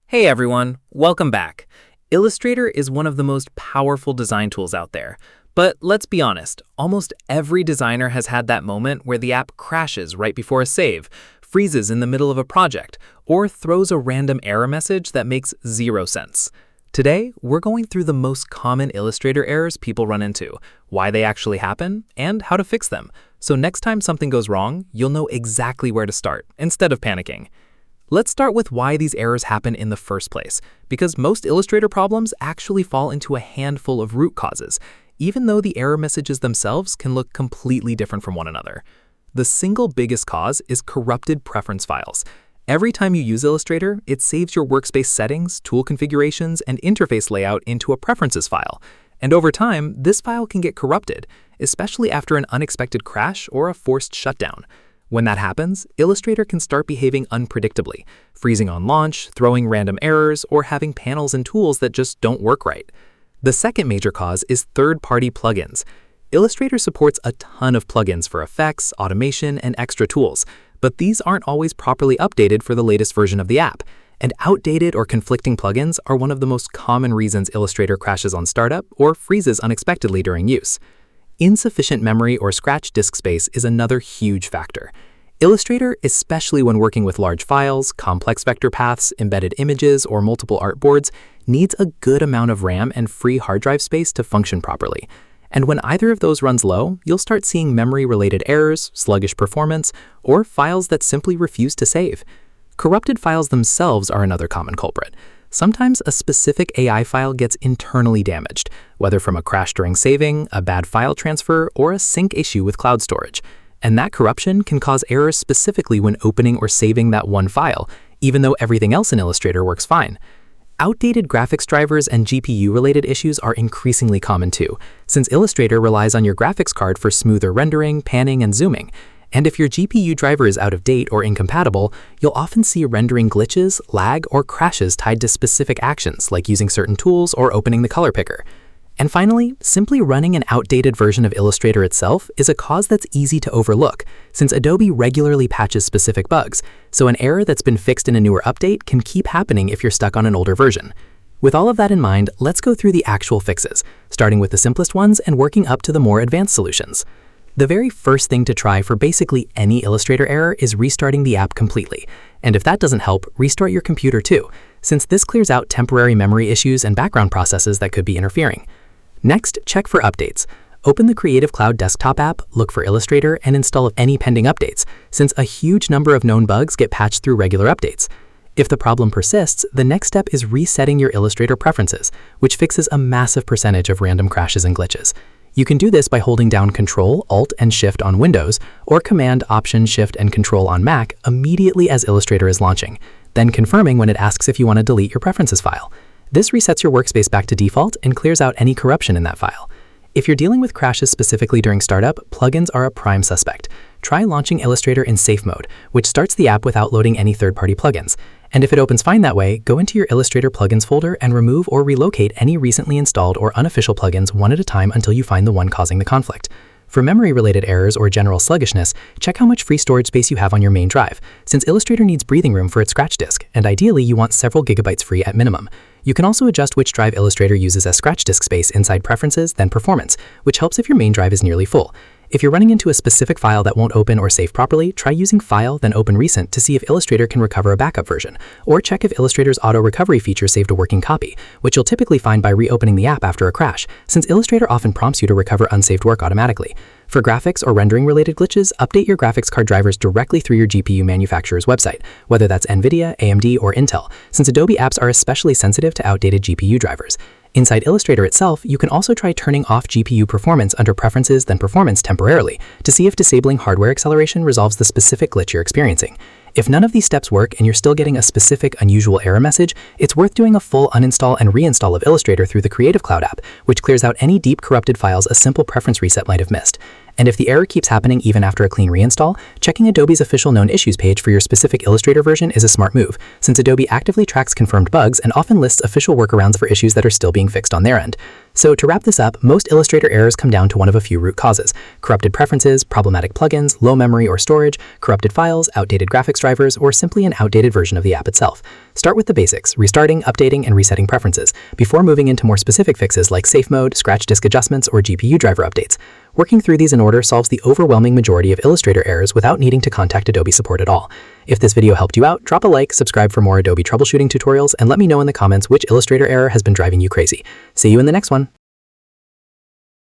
Hey everyone, welcome back. Illustrator is one of the most powerful design tools out there. But let's be honest, almost every designer has had that moment where the app crashes right before a save, freezes in the middle of a project, or throws a random error message that makes zero sense. Today, we're going through the most common Illustrator errors people run into, why they actually happen, and how to fix them. So next time something goes wrong, you'll know exactly where to start, instead of panicking. Let's start with why these errors happen in the first place, because most Illustrator problems actually fall into a handful of root causes, even though the error messages themselves can look completely different from one another. The single biggest cause is corrupted preference files. Every time you use Illustrator, it saves your workspace settings, tool configurations, and interface layout into a preferences file. And over time, this file can get corrupted, especially after an unexpected crash or a forced shutdown. When that happens, Illustrator can start behaving unpredictably, freezing on launch, throwing random errors, or having panels and tools that just don't work right. The second major cause is third-party plugins. Illustrator supports a ton of plugins for effects, automation, and extra tools, but these aren't always properly updated for the latest version of the app. And outdated or conflicting plugins are one of the most common reasons Illustrator crashes on startup or freezes unexpectedly during use. Insufficient memory or scratch disk space is another huge factor. Illustrator, especially when working with large files, complex vector paths, embedded images, or multiple artboards, needs a good amount of RAM and free hard drive space to function properly. And when either of those runs low, you'll start seeing memory-related errors, sluggish performance, or files that simply refuse to save. Corrupted files themselves are another common culprit. Sometimes a specific AI file gets internally damaged, whether from a crash during saving, a bad file transfer, or a sync issue with cloud storage. And that corruption can cause errors specifically when opening or saving that one file, even though everything else in Illustrator works fine. Outdated graphics drivers and GPU-related issues are increasingly common too, since Illustrator relies on your graphics card for smoother rendering, panning, and zooming. And if your GPU driver is out of date or incompatible, you'll often see rendering glitches, lag, or crashes tied to specific actions like using certain tools or opening the color picker. And finally, simply running an outdated version of Illustrator itself is a cause that's easy to overlook, since Adobe regularly patches specific bugs, so an error that's been fixed in a newer update can keep happening if you're stuck on an older version. With all of that in mind, let's go through the actual fixes, starting with the simplest ones and working up to the more advanced solutions. The very first thing to try for basically any Illustrator error is restarting the app completely. And if that doesn't help, restart your computer too, since this clears out temporary memory issues and background processes that could be interfering. Next, check for updates. Open the Creative Cloud desktop app, look for Illustrator, and install any pending updates, since a huge number of known bugs get patched through regular updates. If the problem persists, the next step is resetting your Illustrator preferences, which fixes a massive percentage of random crashes and glitches. You can do this by holding down Control, Alt, and Shift on Windows, or Command, Option, Shift, and Control on Mac immediately as Illustrator is launching, then confirming when it asks if you want to delete your preferences file. This resets your workspace back to default and clears out any corruption in that file. If you're dealing with crashes specifically during startup, plugins are a prime suspect. Try launching Illustrator in safe mode, which starts the app without loading any third-party plugins. And if it opens fine that way, go into your Illustrator plugins folder and remove or relocate any recently installed or unofficial plugins one at a time until you find the one causing the conflict. For memory-related errors or general sluggishness, check how much free storage space you have on your main drive, since Illustrator needs breathing room for its scratch disk, and ideally you want several gigabytes free at minimum. You can also adjust which drive Illustrator uses as scratch disk space inside Preferences, then Performance, which helps if your main drive is nearly full. If you're running into a specific file that won't open or save properly, try using File, then Open Recent to see if Illustrator can recover a backup version, or check if Illustrator's auto recovery feature saved a working copy, which you'll typically find by reopening the app after a crash, since Illustrator often prompts you to recover unsaved work automatically. For graphics or rendering-related glitches, update your graphics card drivers directly through your GPU manufacturer's website, whether that's NVIDIA, AMD, or Intel, since Adobe apps are especially sensitive to outdated GPU drivers. Inside Illustrator itself, you can also try turning off GPU performance under Preferences, then Performance temporarily to see if disabling hardware acceleration resolves the specific glitch you're experiencing. If none of these steps work and you're still getting a specific unusual error message, it's worth doing a full uninstall and reinstall of Illustrator through the Creative Cloud app, which clears out any deep corrupted files a simple preference reset might have missed. And if the error keeps happening even after a clean reinstall, checking Adobe's official known issues page for your specific Illustrator version is a smart move, since Adobe actively tracks confirmed bugs and often lists official workarounds for issues that are still being fixed on their end. So to wrap this up, most Illustrator errors come down to one of a few root causes: corrupted preferences, problematic plugins, low memory or storage, corrupted files, outdated graphics drivers, or simply an outdated version of the app itself. Start with the basics, restarting, updating, and resetting preferences, before moving into more specific fixes like safe mode, scratch disk adjustments, or GPU driver updates. Working through these in order solves the overwhelming majority of Illustrator errors without needing to contact Adobe support at all. If this video helped you out, drop a like, subscribe for more Adobe troubleshooting tutorials, and let me know in the comments which Illustrator error has been driving you crazy. See you in the next one.